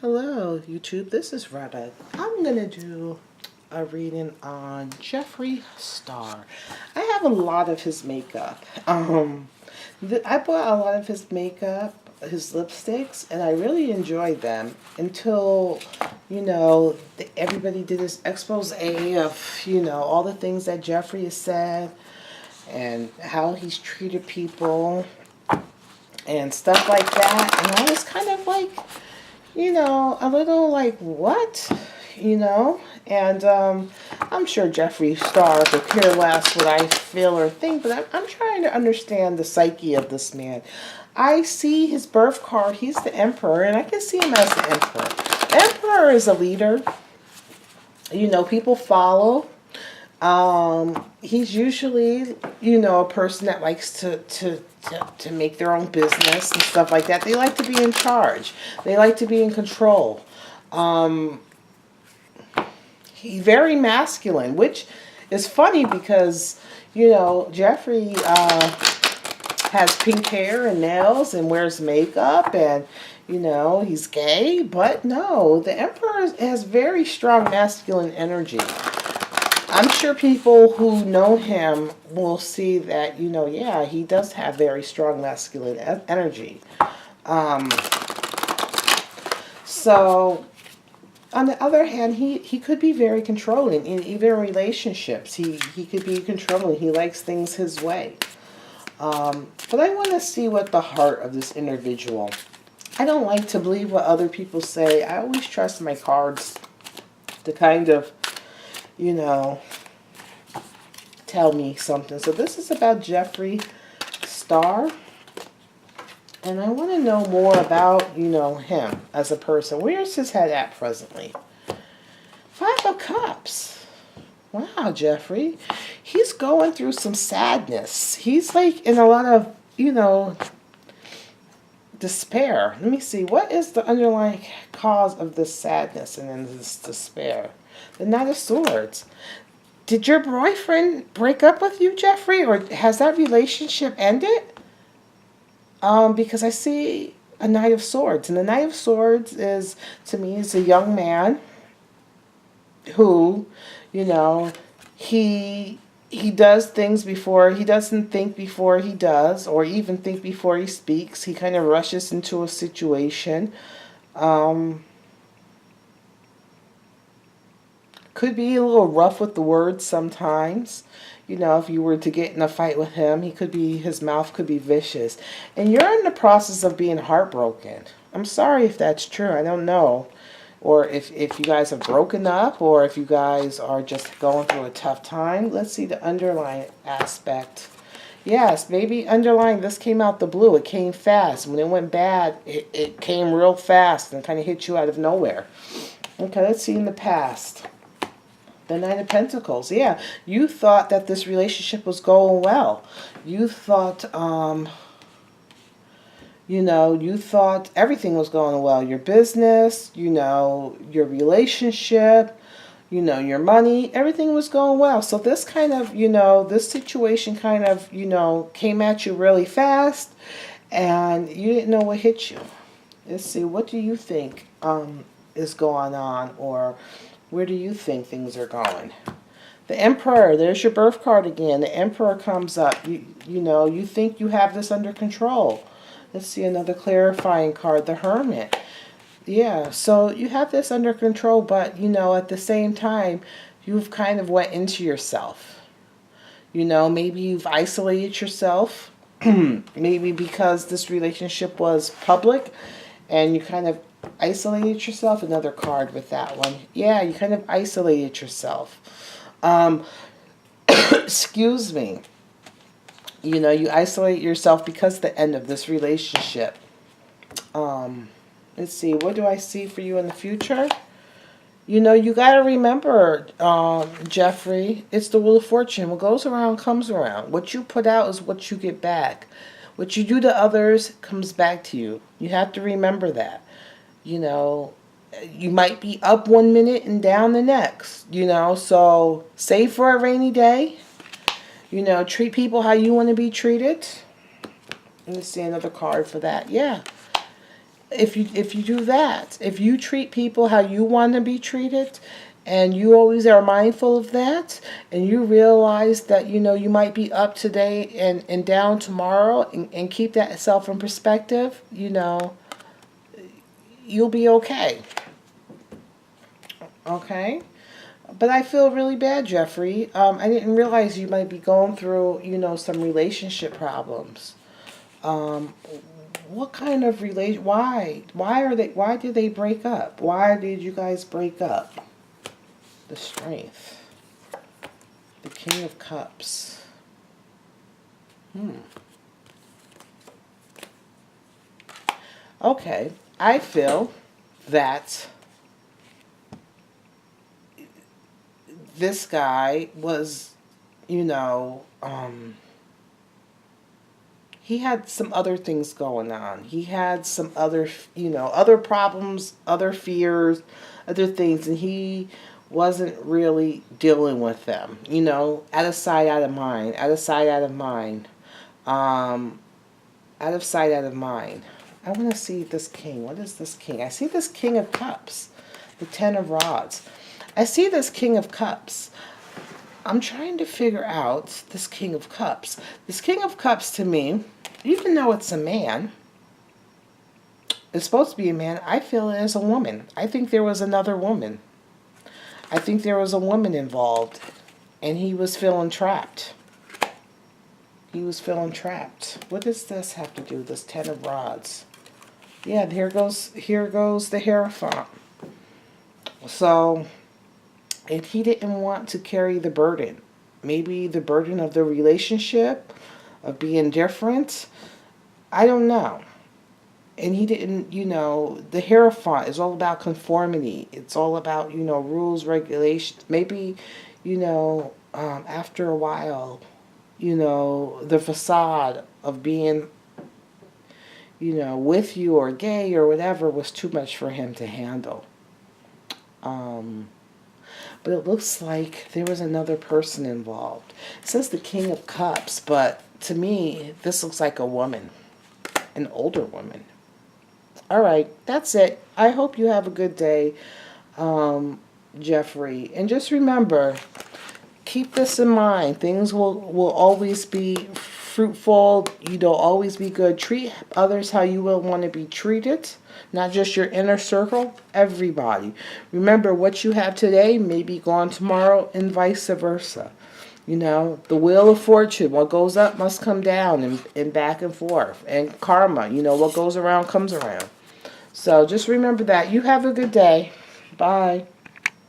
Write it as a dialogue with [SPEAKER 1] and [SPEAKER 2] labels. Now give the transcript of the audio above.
[SPEAKER 1] Hello, YouTube. This is Retta. I'm going to do a reading on Jeffree Star. I have a lot of his makeup. I bought a lot of his makeup, his lipsticks, and I really enjoyed them until, everybody did this expose of, all the things that Jeffree has said and how he's treated people and stuff like that. And I was kind of like, a little like, what? And I'm sure Jeffree Star could care less what I feel or think, but I'm trying to understand the psyche of this man. I see his birth card. He's the emperor, and I can see him as the emperor. The emperor is a leader. People follow. He's usually, a person that likes to make their own business and stuff like that. They like to be in charge. They like to be in control. He's very masculine, which is funny because, Jeffree has pink hair and nails and wears makeup and, he's gay. But no, the Emperor has very strong masculine energy. I'm sure people who know him will see that, yeah, he does have very strong masculine energy. So, on the other hand, he could be very controlling. Even in relationships, he could be controlling. He likes things his way. But I want to see what the heart of this individual. I don't like to believe what other people say. I always trust my cards to kind of, tell me something. So this is about Jeffree Star. And I want to know more about, him as a person. Where's his head at presently? 5 of Cups. Wow, Jeffree. He's going through some sadness. He's like in a lot of, despair. Let me see. What is the underlying cause of this sadness and then this despair? The Knight of Swords. Did your boyfriend break up with you, Jeffree? Or has that relationship ended? Because I see a Knight of Swords. And the Knight of Swords is, to me, is a young man who, he does things before, he doesn't think before he does, or even think before he speaks. He kind of rushes into a situation. Could be a little rough with the words sometimes. If you were to get in a fight with him, his mouth could be vicious. And you're in the process of being heartbroken. I'm sorry if that's true. I don't know. Or if you guys have broken up, or if you guys are just going through a tough time. Let's see the underlying aspect. Yes, maybe underlying, this came out the blue. It came fast. When it went bad, it came real fast and kind of hit you out of nowhere. Okay, let's see in the past. The Knight of Pentacles. Yeah, you thought that this relationship was going well. You thought, you thought everything was going well. Your business, your relationship, your money, everything was going well. So this kind of, this situation kind of, came at you really fast and you didn't know what hit you. Let's see, what do you think is going on, or where do you think things are going? The Emperor, there's your birth card again. The Emperor comes up. You think you have this under control. Let's see another clarifying card, the Hermit. Yeah, so you have this under control, but, at the same time, you've kind of went into yourself. Maybe you've isolated yourself. Maybe because this relationship was public and you kind of isolated yourself. Another card with that one. Yeah, you kind of isolated yourself. Excuse me. You isolate yourself because of the end of this relationship. Let's see. What do I see for you in the future? You got to remember, Jeffree, it's the Wheel of Fortune. What goes around comes around. What you put out is what you get back. What you do to others comes back to you. You have to remember that. You might be up one minute and down the next, so save for a rainy day. Treat people how you want to be treated. Let's see another card for that. Yeah. if you do that, if you treat people how you want to be treated, and you always are mindful of that, and you realize that you might be up today and down tomorrow, and keep that self in perspective, you'll be okay. Okay. But I feel really bad, Jeffrey. I didn't realize you might be going through, some relationship problems. Um, what kind of relation? Why? Why are they? Why did they break up? Why did you guys break up? The Strength, the King of Cups. Okay, I feel that this guy was, you know, he had some other things going on. He had some other, other problems, other fears, other things, and he wasn't really dealing with them. Out of sight, out of mind. Out of sight, out of mind. Um, Out of sight, out of mind. I want to see this king. What is this king? I see this King of Cups, the Ten of Rods. I see this King of Cups. I'm trying to figure out this King of Cups. This King of Cups, to me, even though it's a man, it's supposed to be a man, I feel it is a woman. I think there was another woman. I think there was a woman involved, and he was feeling trapped. He was feeling trapped. What does this have to do, this Ten of Rods? Yeah, here goes the Hierophant. So, and he didn't want to carry the burden. Maybe the burden of the relationship, of being different. I don't know. And he didn't, the Hierophant is all about conformity. It's all about, rules, regulations. Maybe, after a while, the facade of being, with you or gay or whatever was too much for him to handle. But it looks like there was another person involved. It says the King of Cups, but to me, this looks like a woman, an older woman. All right, that's it. I hope you have a good day, Jeffrey. And just remember, keep this in mind. Things will always be fruitful. You'll always be good. Treat others how you will want to be treated. Not just your inner circle, everybody. Remember, what you have today may be gone tomorrow, and vice versa. The wheel of fortune, what goes up must come down, and back and forth. And karma, what goes around comes around. So just remember that. You have a good day. Bye.